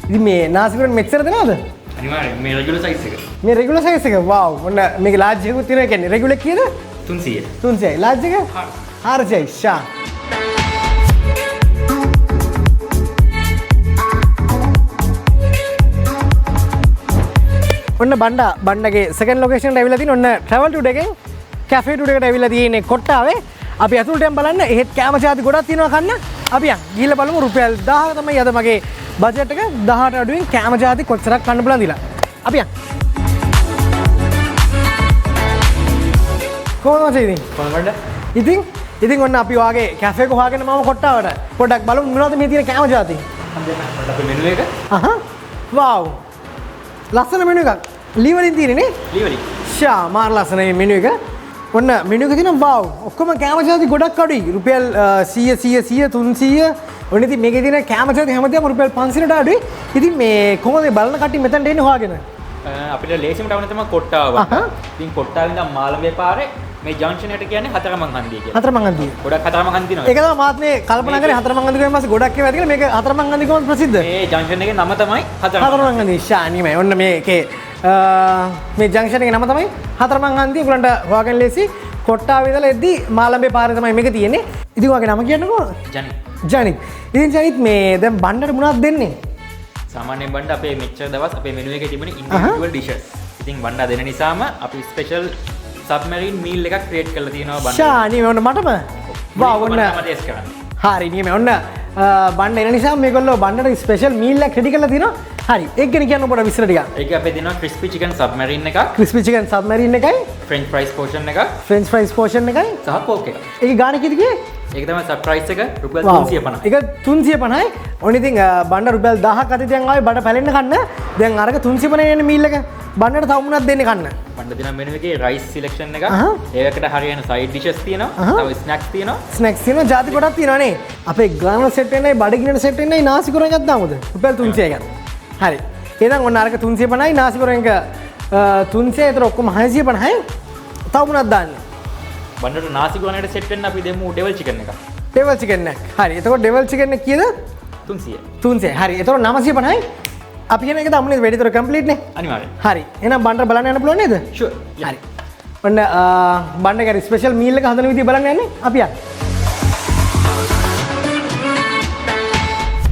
ඉතින් මේ නාසි ගොරන් මෙච්චර දෙනවද? අනිවාර්යෙන් මේ රෙගුලර් සයිස් එක. මේ රෙගුලර් සයිස් එක. වව්. ඔන්න මේක ලාර්ජ් එකකුත් තියෙනවා. කියන්නේ රෙගුලර් කීයද? 300. 300යි. ලාර්ජ් එක? 400යි. ෂා. ඔන්න බණ්ඩගේ සෙකන්ඩ් ලොකේෂන් එකට ඇවිල්ලා තියෙන ඔන්න travel today එකෙන් cafe today එකට ඇවිල්ලා තියෙන්නේ කොට්ටාවේ. අපි ඇතුළට යන් බලන්න එහෙත් කැම ජාති ගොඩක් තියෙනවා කන්න. අපි යන් ගිහලා බලමු රුපියල් 1000 තමයි අද මගේ බජට් එක 18 අඩුවෙන් කැම ජාති කොච්චරක් කන්න පුළුවන්ද කියලා. අපි යන්. කොහොමද ඉතින්? කොහොමද? ඉතින් ඔන්න අපි වාගේ කැෆේ එක හොයාගෙන මම කොට්ටාවට පොඩ්ඩක් බලමු මොනවද මේ තියෙන කැම ජාති. අපේ මෙනු එක. වව්. ලස්සන මෙනු එකක්. ලී වලින් තියෙන්නේ නේ? ලී වලින්. ෂා මාර ලස්සන මේ මෙනු එක. ඔන්න මෙනු එක තියෙනවා වව්. ඔක්කොම කැම ජාති ගොඩක් අඩුයි. රුපියල් 100 300. ඔන්න ඉතින් මේකේ තියෙන කැම ජාති හැමදේම රුපියල් 500ට අඩුයි. ඉතින් මේ කොහොමද බලන කට්ටිය මෙතනට එන්නේ හොයාගෙන? අපිට ලේසිම ටවුන තමයි කොට්ටාව. ඉතින් කොට්ටාවේ ඉඳන් මාළඹේ පාරේ මේ ජංක්ෂන් එකට කියන්නේ හතරමං හන්දිය කියලා. හතරමං හන්දිය. ගොඩක් හතරමං හන්දිය තියෙනවා. ඒක තමයි මාත් මේ කල්පනා කරේ හතරමං හන්දිය කියන මාසේ ගොඩක් ඒවා තියෙනවා. මේක හතරමං හන්දිය කොහොමද ප්‍රසිද්ධ? මේ ජංක්ෂන් එකේ නම තමයි හතරමං හන්දිය. ෂානිමයි. ඔන්න මේකේ මේ ජංක්ෂන් එකේ නම තමයි හතරමං හන්දිය. උගලන්ට හොයාගන්න ලේසි. කොට්ටාවේ ඉඳලා එද්දි මාළඹේ පාරේ තමයි මේක තියෙන්නේ. ඉතින් ඔයාගේ නම කියන්නකෝ. ජනිත්. ඉතින් ජනිත් මේ දැන් බණ්ඩට මොනවද දෙන්නේ? සාමාන්‍යයෙන් බණ්ඩ අපේ මෙච්චර දවස් අපේ මෙනු එකේ තිබුණේ ඉන්ඩිවිජුවල් ඩිෂස්. ඉතින් බණ්ඩ දෙන නිසාම අපි ස්පෙෂල් සබ්මරීන් මීල් එකක් ක්‍රියේට් කරලා තියෙනවා බණ්ඩ. ෂානි ඔන්න මටම. වා ඔන්න. හරි නියම ඔන්න බණ්ඩ එන නිසා මේගොල්ලෝ බණ්ඩට ස්පෙෂල් මීල් එකක් රෙඩි කරලා තියෙනවා. හරි ඒක ගැන කියන්න පොඩ විස්තර ටිකක්. ඒක අපේ දෙනවා ක්‍රිස්පි චිකන් සබ්මරීන් එකක්. ක්‍රිස්පි චිකන් සබ්මරීන් එකයි. ෆ්‍රෙන්ච් ෆ්‍රයිස් පෝෂන් එකක්. ෆ්‍රෙන්ච් ෆ්‍රයිස් පෝෂන් එකයි. සහ කෝක් එකක්. ඒක ගාණ කීයද කියේ? ඒක තමයි සර්ප්‍රයිස් එක රුපියල් 350. ඒක 350යි. ඔන්න ඉතින් බණ්ඩ රුපියල් 1000ක් අතේ දැන් ආවේ බඩ පැලෙන්න කන්න. දැන් අරක 350 යන මීල් එක බණ්ඩට තව මොනවද දෙන්නේ කන්න? බණ්ඩ දෙන මෙනු එකේ රයිස් සිලෙක්ෂන් එක. ඒකට හරියන සයිඩ් ඩිෂස් තියෙනවා. තව ස්නැක්ස් තියෙනවා. ස්නැක්ස් තියෙනවා. ජාති ගොඩක් තියෙනවා නේ. අපේ ගානල් සෙට් එකයි බඩගිනන සෙට් එකයි නාසි ගොරන් එකක් දාමුද? රුපියල් 300 එකක්. හරි. එහෙනම් ඔන්න අරක 350යි නාසි ගොරන් එක 300 ඒතර ඔක්කොම 650යි. තව මොනවද දාන්නේ? බණ්ඩට නාසි ගොරන්ට සෙට් වෙන්න අපි දෙමු ඩෙවල් චිකන් එක. ඩෙවල් චිකන් එක. හරි. එතකොට ඩෙවල් චිකන් එක කීයද? 300. 300. හරි. එතකොට 950යි. අපි කියන එක තමයි වැඩි තොර කම්ප්ලීට් නේ. අනිවාර්යයෙන්. හරි. එහෙනම් බණ්ඩ බලන්න යන්න පුළුවන් නේද? ෂුවර්. හරි. ඔන්න බණ්ඩගේ ස්පෙෂල් මීල් එක හදන විදිය බලන්න යන්නේ. අපි යන්න.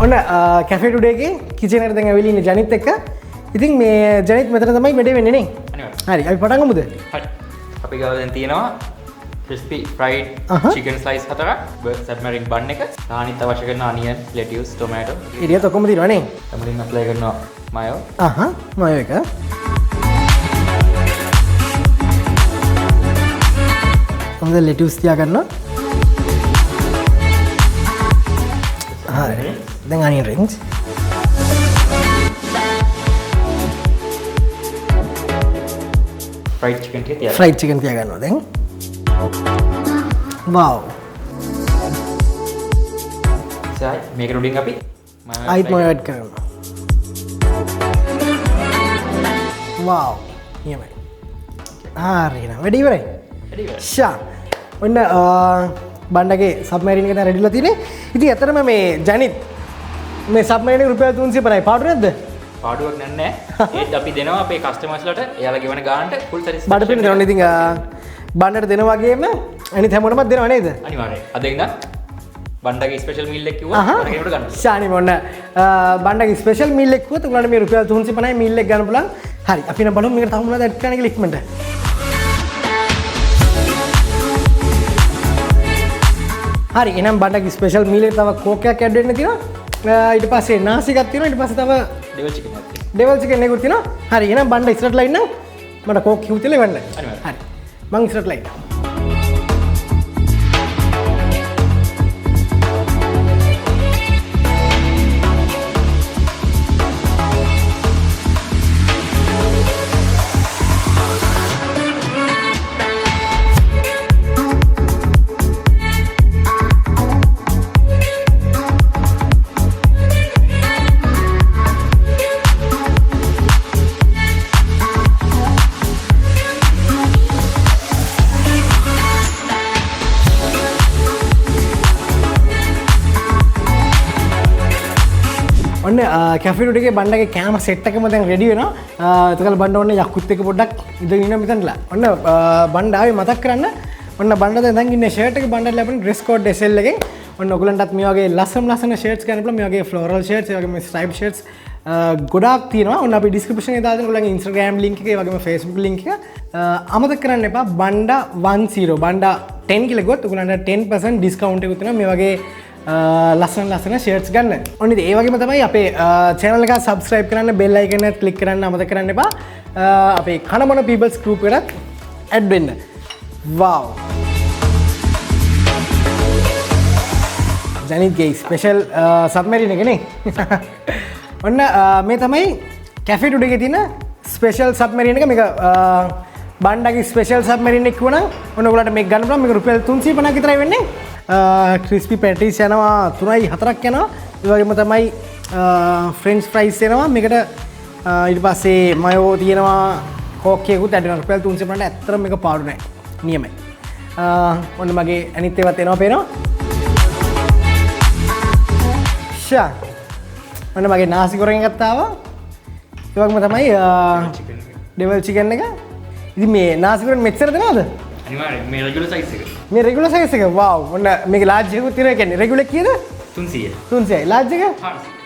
ඔන්න කැෆේ ටුඩේ එකේ කිචන් එකට දැන් ඇවිල්ලා ඉන්නේ ජනිත් එක්ක. ඉතින් මේ ජනිත් මෙතන තමයි වැඩේ වෙන්නේ නේ. අනිවාර්යයෙන්. හරි. අපි පටන් ගමුද? හරි. අපි ගාව දැන් තියෙනවා crispy fried chicken slice 4ක්, submarine bun එක, සානිත් අවශ්‍ය කරන onion, lettuce, tomato. ඉරියත් ඔක්කොම තියෙනවා නේ. තමලින් apply කරනවා mayo. mayo එක. හොඳ lettuce තියා ගන්නවා. හරි. දැන් onion rings. fried chicken තියා. fried chicken තියා ගන්නවා දැන්. wow sai මේක උඩින් අපි ආයිත් මොය ඇඩ් කරනවා wow නියමයි හරි නේද වැඩි ඉවරයි ෂා ඔන්න බණ්ඩගේ සබ්මරීන් එක දැන් රෙඩිලා තියෙන්නේ ඉතින් ඇත්තටම මේ ජනිත් මේ සබ්මරීන් එක රුපියල් 350යි පාඩු නැද්ද පාඩුවක් නෑ ඒත් අපි දෙනවා අපේ කස්ටමර්ස්ලට එයාලා ගෙවන ගානට ෆුල් සර්විස් බඩ පින්න දෙනවා ඉතින් බණ්ඩට දෙන වගේම අනිත් හැමෝටම දෙනවා නේද? අනිවාර්යයෙන්. අද ඉඳන් බණ්ඩගේ ස්පෙෂල් මීල් එක කිව්වා ඒකට ගන්න. ෂානි මොන්න බණ්ඩගේ ස්පෙෂල් මීල් එක කිව්වොත් උගලන්ට මේ රුපියල් 350යි මීල් එක ගන්න පුළුවන්. හරි. අපි නම් බලමු මේකට තව මොනවද ඇඩ් කරන්න කියලා ඉක්මනට. හරි. එහෙනම් බණ්ඩගේ ස්පෙෂල් මීල් එක තව කෝක් එකක් ඇඩ් වෙන්න තියෙනවා. ඊට පස්සේ නාසි එකක් තියෙනවා. ඊට පස්සේ තව ඩෙවල් චිකන් එකක් තියෙනවා. ඩෙවල් චිකන් එකක් තියෙනවා. හරි. එහෙනම් බණ්ඩ ඉස්සරහට ඉන්න මට කෝක් කිව්තිල වෙන්න. අනිවාර්යයෙන්. හරි. මං ඉස්සරහට ඉන්න. ඔන්න කැෆේ ටුඩේ එකේ බණ්ඩගේ කැම සෙට් එකම දැන් රෙඩි වෙනවා. එතකල් බණ්ඩ ඔන්න යක්කුත් එක්ක පොඩ්ඩක් ඉඳගෙන ඉන්න මෙතනලා. ඔන්න බණ්ඩ ආවේ මතක් කරන්න. ඔන්න බණ්ඩ දැන් ඉන්නේ ෂර්ට් එක බණ්ඩට ලැබෙන ඩ්‍රෙස් කෝඩ් SL එකෙන්. ඔන්න ඔයගලන්ටත් මේ වගේ ලස්සන ෂර්ට්ස් ගන්න පුළුවන්. මේ වගේ ෆ්ලෝරල් ෂර්ට්ස්, ඒ වගේම ස්ට්‍රයිප් ෂර්ට්ස් ගොඩාක් තියෙනවා. ඔන්න අපි ඩිස්ක්‍රිප්ෂන් එකේ දාලා දෙන ඔයගලගේ Instagram link එක, ඒ වගේම Facebook link එක. අමතක කරන්න එපා. බණ්ඩ 10 බණ්ඩ 10 කියලා ගොත් ඔයගලන්ට 10% ඩිස්කවුන්ට් එකක් තියෙනවා. මේ වගේ ලස්සන ෂර්ට්ස් ගන්න. ඔන්න ඉතින් ඒ වගේම තමයි අපේ channel එක subscribe කරන්න, bell icon එක click කරන්න අමතක කරන්න එපා. අපේ කනමන people's group එකට add වෙන්න. wow. ජනිත්ගේ ස්පෙෂල් සබ්මැරින් එක නේ. ඔන්න මේ තමයි කැෆේ ටුඩේ එකේ තියෙන ස්පෙෂල් සබ්මැරින් එක. මේක බණ්ඩගේ ස්පෙෂල් සබ්මැරින් එක වුණා. ඔන්න ඔයගොල්ලන්ට මේක ගන්න පුළුවන්. මේක රුපියල් 350ක් විතරයි වෙන්නේ. ක්‍රිස්පි පැටිස් යනවා 3යි 4ක් යනවා. ඒ වගේම තමයි ෆ්‍රෙන්ච් ෆ්‍රයිස් එනවා. මේකට ඊට පස්සේ මයෝ තියෙනවා, කෝක් එකකුත් ඇඩ් වෙනවා. රුපියල් 350ට ඇත්තටම මේක පාඩු නෑ. නියමයි. ඔන්න මගේ අනිත් ඒවාත් එනවා පේනවා. ෂා. ඔන්න මගේ නාසි ගොරෙන් එකත් ආවා. ඒ වගේම තමයි ඩෙවල් චිකන් එක. ඉතින් මේ නාසි ගොරෙන් මෙච්චර දෙනවද? අනිවාර්යෙන් මේ රෙගුලර් සයිස් එක. මේ රෙගුලර් සයිස් එක. වව්. ඔන්න මේක ලාර්ජ් එකකුත් තියෙනවා. කියන්නේ රෙගුලර් කීයද? 300. 300යි. ලාර්ජ් එක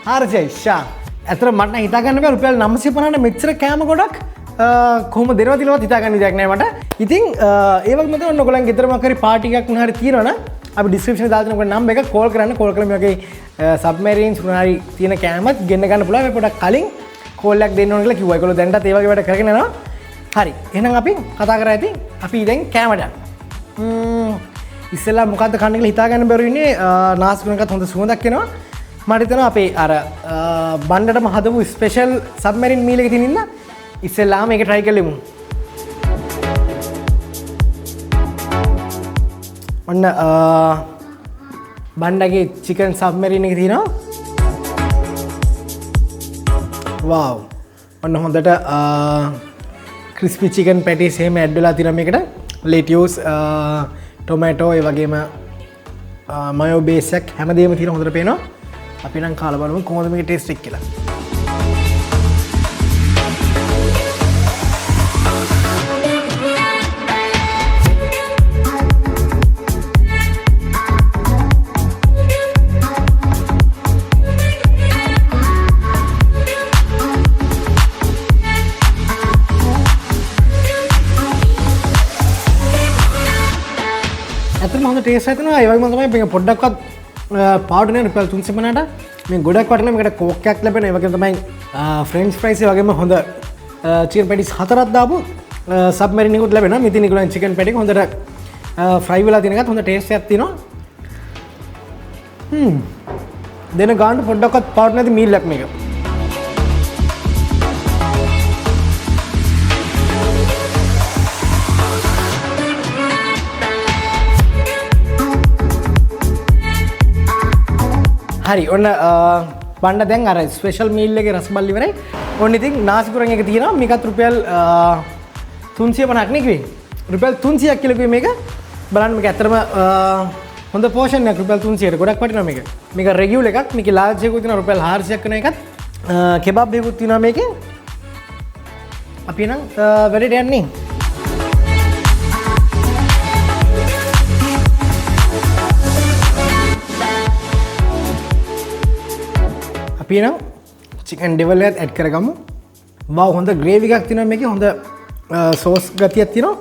400යි. ෂා. ඇත්තට මට නම් හිතා ගන්න බෑ රුපියල් 950ට මෙච්චර කෑම ගොඩක් කොහොම දෙනවද කියලාවත් හිතා ගන්න විදියක් නෑ මට. ඉතින් ඒ වගේම තමයි ඔන්න ඔයගොල්ලන් ගෙදර මොකක් හරි පාටි එකක් මොනවා හරි තියෙනවනම් අපි ඩිස්ක්‍රිප්ෂන් එකේ දාලා තියෙන ඔයගොල්ලෝ නම්බර් එක කෝල් කරන්න. කෝල් කරලා මේ වගේ සබ්මැරින්ස් මොනවා හරි තියෙන කෑමත් ගෙන්න ගන්න පුළුවන්. මේ පොඩක් කලින් කෝල් එකක් දෙන්න ඕන කියලා කිව්වා. ඒගොල්ලෝ දැන්ටත් ඒ වගේ වැඩ කරගෙන යනවා. හරි. එහෙනම් අපි කතා කරා ඇති. අපි දැන් කෑමට ඉස්සෙල්ලා මොකද්ද කන්න කියලා හිතා ගන්න බැරුව ඉන්නේ. නාස්කුණකත් හොඳ සුවඳක් එනවා. මට හිතෙනවා අපේ අර බණ්ඩටම හදපු ස්පෙෂල් සබ්මැරින් මීල් එකේ තියෙන ඉන්න ඉස්සෙල්ලා මේක try කරලෙමු. ඔන්න බණ්ඩගේ චිකන් සබ්මැරින් එක තියෙනවා. wow. ඔන්න හොඳට ක්‍රිස්පි චිකන් පැටිස් එහෙම ඇඩ් වෙලා තියෙනවා මේකට. ලෙටියුස්, ටොමැටෝ, ඒ වගේම මයෝ බේස් එකක් හැමදේම තියෙන හොඳට පේනවා. අපි නම් කාලා බලමු කොහොමද මේකේ ටේස්ට් එක කියලා. හොඳ ටේස්ට් එකක් තියෙනවා. ඒ වගේම තමයි මේක පොඩ්ඩක්වත් පාඩු නෑ. රුපියල් 350ට මේ ගොඩක් වටිනා මේකට කෝක් එකක් ලැබෙනවා. ඒ වගේම තමයි ෆ්‍රෙන්ච් ෆ්‍රයිස්, ඒ වගේම හොඳ චිකන් පැටිස් 4ක් දාපු සබ්මැරින් එකකුත් ලැබෙනවා. මෙතන ඒගොල්ලන් චිකන් පැටි එක හොඳට ෆ්‍රයි වෙලා තියෙන එකත් හොඳ ටේස්ට් එකක් තියෙනවා. දෙන ගානට පොඩ්ඩක්වත් පාඩු නැති මීල් එකක් මේක. හරි. ඔන්න බණ්ඩ දැන් අර ස්පෙෂල් මීල් එකේ රස බල්ලි ඉවරයි. ඔන්න ඉතින් නාසි කුරන් එක තියෙනවා. මේකත් රුපියල් 350ක් නේ කිව්වේ. රුපියල් 300ක් කියලා කිව්වේ මේක. බලන්න මේක ඇත්තටම හොඳ පෝෂන් එකක්. රුපියල් 300ට ගොඩක් වටිනවා මේක. මේක රෙගියුලර් එකක්. මේකේ ලාර්ජ් එකකුත් තියෙනවා රුපියල් 400ක් වෙන එකත්. කෙබබ් එකකුත් තියෙනවා මේකේ. අපි නම් වැඩේට යන්නේ. අපි නම් චිකන් ඩෙවල් එකත් ඇඩ් කරගමු. වව් හොඳ ග්‍රේවි එකක් තියෙනවා මේකේ. හොඳ සෝස් ගතියක් තියෙනවා.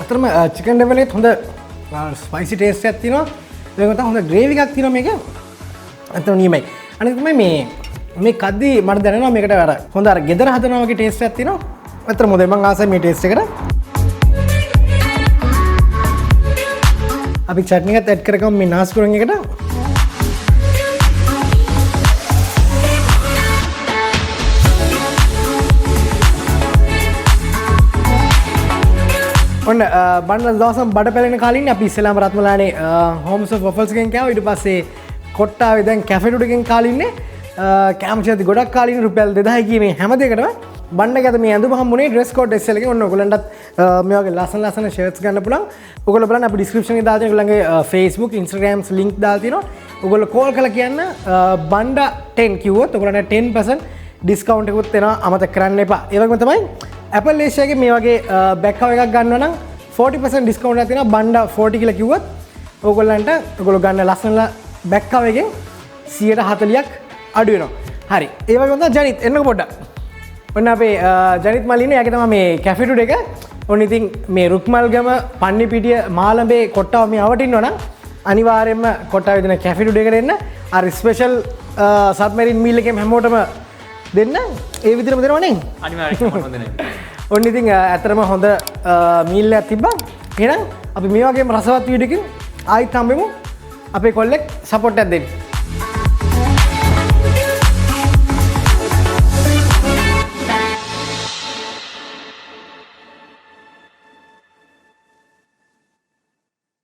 අතරම චිකන් ඩෙවල් එකත් හොඳ ස්පයිසි ටේස්ට් එකක් තියෙනවා. ඒක තමයි හොඳ ග්‍රේවි එකක් තියෙනවා මේකේ. අතන නියමයි. අනිත් තමයි මේ කද්දි මට දැනෙනවා මේකට අර හොඳ අර ගෙදර හදනවා වගේ ටේස්ට් එකක් තියෙනවා. අතන මොදේ මම ආසයි මේ ටේස්ට් එකට. අපි චට්නි එකත් ඇඩ් කරගමු මේ නාස්කුරන් එකට. ඔන්න බණ්ඩ දවසම බඩ පැලෙන කාලින් අපි ඉස්සෙල්ලාම රත්මලානේ හෝම්ස් ඔෆ් වොෆල්ස් එකෙන් කෑවා. ඊට පස්සේ කොට්ටාවේ දැන් කැෆේ ටුඩේ එකෙන් කාලා ඉන්නේ. කැමචති ගොඩක් කාලින් රුපියල් 2000 කියන හැම දෙයකටම බණ්ඩක ඇත මේ ඇඳුම හම්බුනේ ඩ්‍රෙස් කෝඩ් SL එකේ ඔන්න ඔයගලන්ටත් මේ වගේ ලස්සන ෂර්ට්ස් ගන්න පුළුවන්. ඔයගොල්ලෝ බලන්න අපි ඩිස්ක්‍රිප්ෂන් එකේ දාලා තියෙන ඔයගලගේ Facebook Instagram link දාලා තියෙනවා. ඔයගොල්ලෝ කෝල් කරලා කියන්න බණ්ඩා 10 කිව්වොත් ඔයගලන්ට 10% ඩිස්කවුන්ට් එකකුත් එනවා අමතක කරන්න එපා. ඒ වගේම තමයි Apple Asia එකේ මේ වගේ බෑග් කවර් එකක් ගන්නවා නම් 40% ඩිස්කවුන්ට් එකක් තියෙනවා බණ්ඩා 40 කියලා කිව්වොත් ඔයගොල්ලන්ට ඔයගොල්ලෝ ගන්න ලස්සන බෑග් කවර් එකෙන් 140ක් අඩු වෙනවා. හරි. ඒ වගේම තමයි ජනිත් එන්නකො පොඩ්ඩක්. ඔන්න අපේ ජනිත් මල්ලිනේ යාගේ තමයි මේ කැෆේ ටුඩේ එක. ඔන්න ඉතින් මේ රුක්මල්ගම පන්නිපිටිය මාළඹේ කොට්ටාව මේ අවටින්නවා නම් අනිවාර්යයෙන්ම කොට්ටාවේ දෙන කැෆේ ටුඩේ එකට එන්න. අර ස්පෙෂල් සබ්මරීන් මීල් එකෙන් හැමෝටම දෙන්න. ඒ විදිහටම දෙනවා නේ. අනිවාර්යයෙන්ම හොඳ නේ. ඔන්න ඉතින් ඇත්තටම හොඳ මීල් එකක් තිබ්බා. එහෙනම් අපි මේ වගේම රසවත් වීඩියෝකින් ආයිත් හම්බෙමු. අපේ කොල්ලෙක් සපෝට් එකක් දෙන්න.